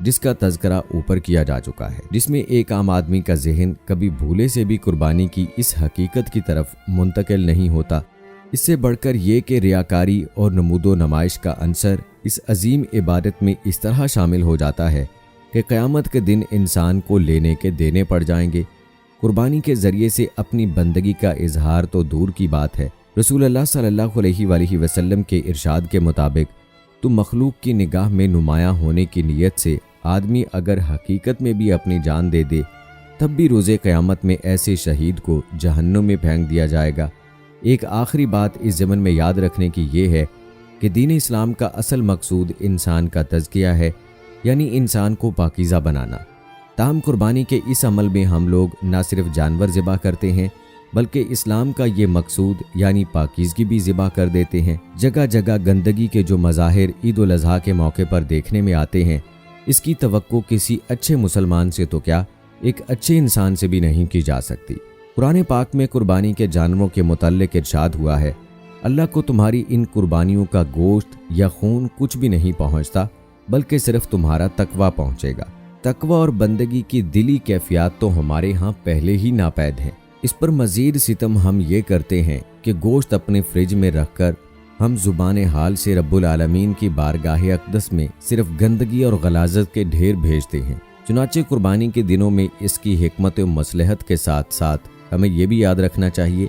جس کا تذکرہ اوپر کیا جا چکا ہے، جس میں ایک عام آدمی کا ذہن کبھی بھولے سے بھی قربانی کی اس حقیقت کی طرف منتقل نہیں ہوتا۔ اس سے بڑھ کر یہ کہ ریاکاری اور نمود و نمائش کا عنصر اس عظیم عبادت میں اس طرح شامل ہو جاتا ہے کہ قیامت کے دن انسان کو لینے کے دینے پڑ جائیں گے۔ قربانی کے ذریعے سے اپنی بندگی کا اظہار تو دور کی بات ہے، رسول اللہ صلی اللہ علیہ وآلہ وسلم کے ارشاد کے مطابق تو مخلوق کی نگاہ میں نمایاں ہونے کی نیت سے آدمی اگر حقیقت میں بھی اپنی جان دے دے تب بھی روز قیامت میں ایسے شہید کو جہنم میں پھینک دیا جائے گا۔ ایک آخری بات اس ضمن میں یاد رکھنے کی یہ ہے کہ دین اسلام کا اصل مقصود انسان کا تزکیہ ہے، یعنی انسان کو پاکیزہ بنانا۔ تاہم قربانی کے اس عمل میں ہم لوگ نہ صرف جانور ذبح کرتے ہیں بلکہ اسلام کا یہ مقصود یعنی پاکیزگی بھی ذبح کر دیتے ہیں۔ جگہ جگہ گندگی کے جو مظاہر عید الاضحیٰ کے موقع پر دیکھنے میں آتے ہیں، اس کی توقع کسی اچھے مسلمان سے تو کیا ایک اچھے انسان سے بھی نہیں کی جا سکتی۔ قرآن پاک میں قربانی کے جانوروں کے متعلق ارشاد ہوا ہے، اللہ کو تمہاری ان قربانیوں کا گوشت یا خون کچھ بھی نہیں پہنچتا بلکہ صرف تمہارا تقویٰ پہنچے گا۔ تقویٰ اور بندگی کی دلی کیفیات تو ہمارے ہاں پہلے ہی ناپید ہیں، اس پر مزید ستم ہم یہ کرتے ہیں کہ گوشت اپنے فریج میں رکھ کر ہم زبان حال سے رب العالمین کی بارگاہ اقدس میں صرف گندگی اور غلاظت کے ڈھیر بھیجتے ہیں۔ چنانچہ قربانی کے دنوں میں اس کی حکمت و مصلحت کے ساتھ ساتھ ہمیں یہ بھی یاد رکھنا چاہیے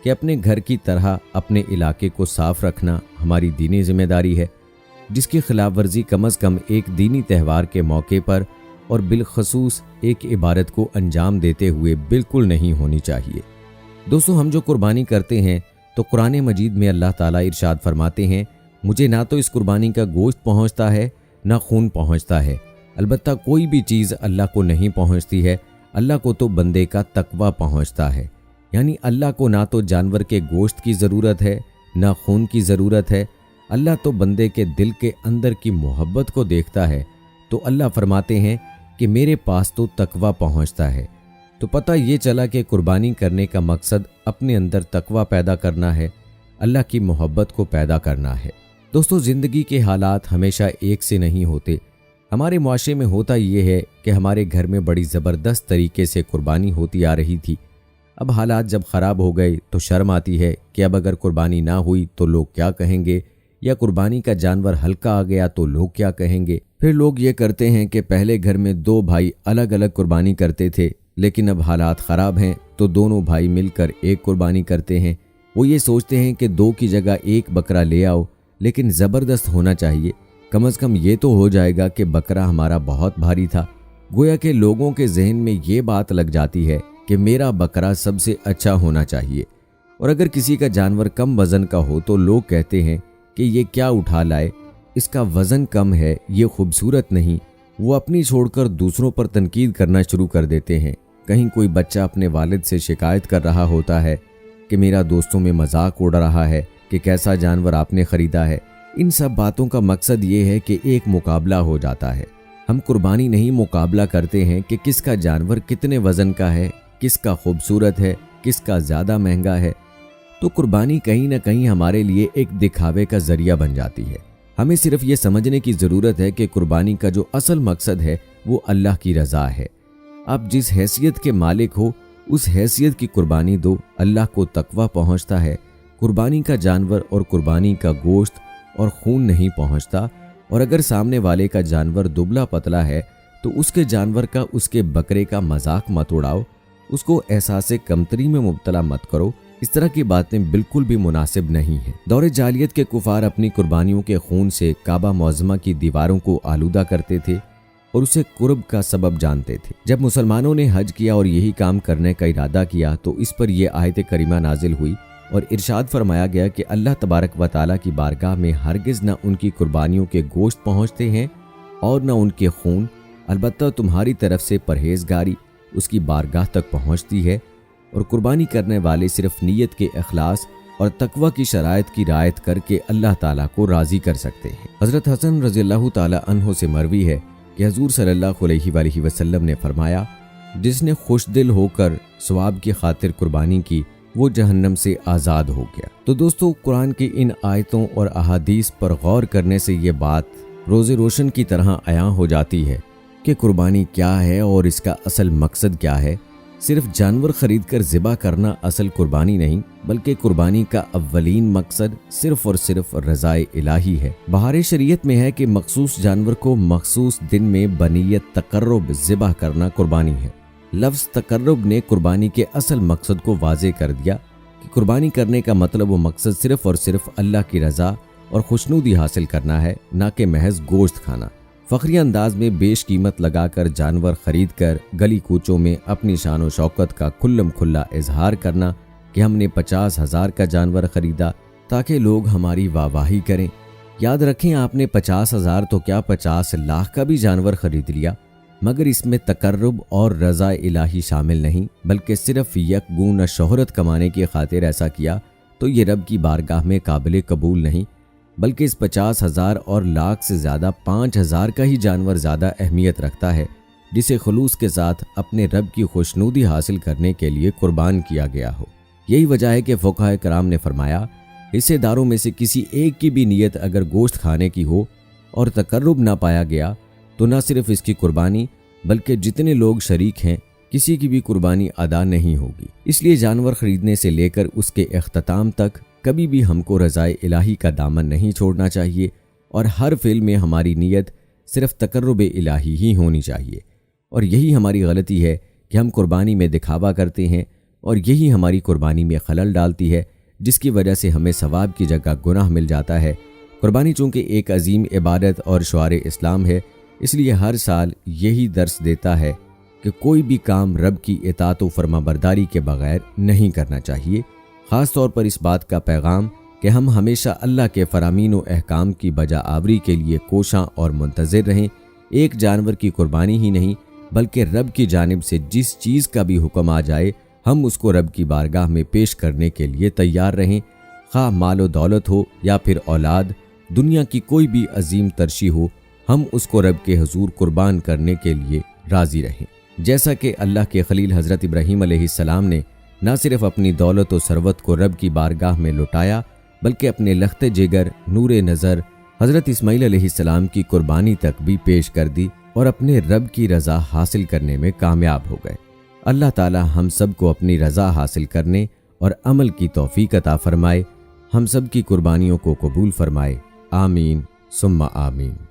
کہ اپنے گھر کی طرح اپنے علاقے کو صاف رکھنا ہماری دینی ذمہ داری ہے، جس کی خلاف ورزی کم از کم ایک دینی تہوار کے موقع پر اور بالخصوص ایک عبادت کو انجام دیتے ہوئے بالکل نہیں ہونی چاہیے۔ دوستو، ہم جو قربانی کرتے ہیں تو قرآن مجید میں اللہ تعالیٰ ارشاد فرماتے ہیں، مجھے نہ تو اس قربانی کا گوشت پہنچتا ہے نہ خون پہنچتا ہے، البتہ کوئی بھی چیز اللہ کو نہیں پہنچتی ہے، اللہ کو تو بندے کا تقویٰ پہنچتا ہے۔ یعنی اللہ کو نہ تو جانور کے گوشت کی ضرورت ہے نہ خون کی ضرورت ہے، اللہ تو بندے کے دل کے اندر کی محبت کو دیکھتا ہے۔ تو اللہ فرماتے ہیں کہ میرے پاس تو تقویٰ پہنچتا ہے۔ تو پتہ یہ چلا کہ قربانی کرنے کا مقصد اپنے اندر تقویٰ پیدا کرنا ہے، اللہ کی محبت کو پیدا کرنا ہے۔ دوستو، زندگی کے حالات ہمیشہ ایک سے نہیں ہوتے۔ ہمارے معاشرے میں ہوتا یہ ہے کہ ہمارے گھر میں بڑی زبردست طریقے سے قربانی ہوتی آ رہی تھی، اب حالات جب خراب ہو گئے تو شرم آتی ہے کہ اب اگر قربانی نہ ہوئی تو لوگ کیا کہیں گے، یا قربانی کا جانور ہلکا آ گیا تو لوگ کیا کہیں گے۔ پھر لوگ یہ کرتے ہیں کہ پہلے گھر میں 2 بھائی الگ الگ قربانی کرتے تھے، لیکن اب حالات خراب ہیں تو دونوں بھائی مل کر ایک قربانی کرتے ہیں۔ وہ یہ سوچتے ہیں کہ 2 کی جگہ 1 بکرا لے آؤ، لیکن زبردست ہونا چاہیے، کم از کم یہ تو ہو جائے گا کہ بکرا ہمارا بہت بھاری تھا۔ گویا کہ لوگوں کے ذہن میں یہ بات لگ جاتی ہے کہ میرا بکرا سب سے اچھا ہونا چاہیے، اور اگر کسی کا جانور کم وزن کا ہو تو لوگ کہتے ہیں کہ یہ کیا اٹھا لائے، اس کا وزن کم ہے، یہ خوبصورت نہیں۔ وہ اپنی چھوڑ کر دوسروں پر تنقید کرنا شروع کر دیتے ہیں۔ کہیں کوئی بچہ اپنے والد سے شکایت کر رہا ہوتا ہے کہ میرا دوستوں میں مذاق اڑ رہا ہے کہ کیسا جانور آپ نے خریدا ہے۔ ان سب باتوں کا مقصد یہ ہے کہ ایک مقابلہ ہو جاتا ہے۔ ہم قربانی نہیں، مقابلہ کرتے ہیں کہ کس کا جانور کتنے وزن کا ہے، کس کا خوبصورت ہے، کس کا زیادہ مہنگا ہے۔ تو قربانی کہیں نہ کہیں ہمارے لیے ایک دکھاوے کا ذریعہ بن جاتی ہے۔ ہمیں صرف یہ سمجھنے کی ضرورت ہے کہ قربانی کا جو اصل مقصد ہے وہ اللہ کی رضا ہے۔ آپ جس حیثیت کے مالک ہو اس حیثیت کی قربانی دو، اللہ کو تقویٰ پہنچتا ہے۔ قربانی کا جانور اور قربانی کا گوشت اور خون نہیں پہنچتا، اور اگر سامنے والے کا جانور دبلا پتلا ہے تو اس کے جانور کا، اس کے بکرے کا مذاق مت اڑاؤ، اس کو احساس کمتری میں مبتلا مت کرو۔ اس طرح کی باتیں بالکل بھی مناسب نہیں ہیں۔ دور جاہلیت کے کفار اپنی قربانیوں کے خون سے کعبہ معظمہ کی دیواروں کو آلودہ کرتے تھے اور اسے قرب کا سبب جانتے تھے۔ جب مسلمانوں نے حج کیا اور یہی کام کرنے کا ارادہ کیا تو اس پر یہ آیت کریمہ نازل ہوئی اور ارشاد فرمایا گیا کہ اللہ تبارک و تعالیٰ کی بارگاہ میں ہرگز نہ ان کی قربانیوں کے گوشت پہنچتے ہیں اور نہ ان کے خون، البتہ تمہاری طرف سے پرہیزگاری اس کی بارگاہ تک پہنچتی ہے، اور قربانی کرنے والے صرف نیت کے اخلاص اور تقوی کی شرائط کی رعایت کر کے اللہ تعالیٰ کو راضی کر سکتے ہیں۔ حضرت حسن رضی اللہ تعالیٰ عنہ سے مروی ہے کہ حضور صلی اللہ علیہ وآلہ وسلم نے فرمایا، جس نے خوش دل ہو کر ثواب کی خاطر قربانی کی وہ جہنم سے آزاد ہو گیا۔ تو دوستو، قرآن کی ان آیتوں اور احادیث پر غور کرنے سے یہ بات روز روشن کی طرح عیاں ہو جاتی ہے کہ قربانی کیا ہے اور اس کا اصل مقصد کیا ہے۔ صرف جانور خرید کر ذبح کرنا اصل قربانی نہیں، بلکہ قربانی کا اولین مقصد صرف اور صرف رضائے الہی ہے۔ بہار شریعت میں ہے کہ مخصوص جانور کو مخصوص دن میں بنیت تقرب ذبح کرنا قربانی ہے۔ لفظ تقرب نے قربانی کے اصل مقصد کو واضح کر دیا کہ قربانی کرنے کا مطلب و مقصد صرف اور صرف اللہ کی رضا اور خوشنودی حاصل کرنا ہے، نہ کہ محض گوشت کھانا۔ فخری انداز میں بیش قیمت لگا کر جانور خرید کر گلی کوچوں میں اپنی شان و شوکت کا کھلم کھلا اظہار کرنا کہ ہم نے 50,000 کا جانور خریدا تاکہ لوگ ہماری واہ واہی کریں۔ یاد رکھیں، آپ نے 50,000 تو کیا 50 لاکھ کا بھی جانور خرید لیا، مگر اس میں تقرب اور رضا الہی شامل نہیں، بلکہ صرف یک گون شہرت کمانے کی خاطر ایسا کیا تو یہ رب کی بارگاہ میں قابل قبول نہیں، بلکہ اس 50,000 اور لاکھ سے زیادہ 5,000 کا ہی جانور زیادہ اہمیت رکھتا ہے، جسے خلوص کے ساتھ اپنے رب کی خوشنودی حاصل کرنے کے لیے قربان کیا گیا ہو۔ یہی وجہ ہے کہ فقہاء کرام نے فرمایا، حصے داروں میں سے کسی ایک کی بھی نیت اگر گوشت کھانے کی ہو اور تقرب نہ پایا گیا تو نہ صرف اس کی قربانی بلکہ جتنے لوگ شریک ہیں کسی کی بھی قربانی ادا نہیں ہوگی۔ اس لیے جانور خریدنے سے لے کر اس کے اختتام تک کبھی بھی ہم کو رضائے الہی کا دامن نہیں چھوڑنا چاہیے، اور ہر فعل میں ہماری نیت صرف تقرب الہی ہی ہونی چاہیے۔ اور یہی ہماری غلطی ہے کہ ہم قربانی میں دکھاوا کرتے ہیں، اور یہی ہماری قربانی میں خلل ڈالتی ہے، جس کی وجہ سے ہمیں ثواب کی جگہ گناہ مل جاتا ہے۔ قربانی چونکہ ایک عظیم عبادت اور شعار اسلام ہے، اس لیے ہر سال یہی درس دیتا ہے کہ کوئی بھی کام رب کی اطاعت و فرما برداری کے بغیر نہیں کرنا چاہیے۔ خاص طور پر اس بات کا پیغام کہ ہم ہمیشہ اللہ کے فرامین و احکام کی بجا آوری کے لیے کوشاں اور منتظر رہیں۔ ایک جانور کی قربانی ہی نہیں بلکہ رب کی جانب سے جس چیز کا بھی حکم آ جائے ہم اس کو رب کی بارگاہ میں پیش کرنے کے لیے تیار رہیں، خواہ مال و دولت ہو یا پھر اولاد، دنیا کی کوئی بھی عظیم ترشی ہو، ہم اس کو رب کے حضور قربان کرنے کے لیے راضی رہیں۔ جیسا کہ اللہ کے خلیل حضرت ابراہیم علیہ السلام نے نہ صرف اپنی دولت و ثروت کو رب کی بارگاہ میں لٹایا بلکہ اپنے لخت جگر نور نظر حضرت اسماعیل علیہ السلام کی قربانی تک بھی پیش کر دی اور اپنے رب کی رضا حاصل کرنے میں کامیاب ہو گئے۔ اللہ تعالی ہم سب کو اپنی رضا حاصل کرنے اور عمل کی توفیق عطا فرمائے، ہم سب کی قربانیوں کو قبول فرمائے، آمین ثم آمین۔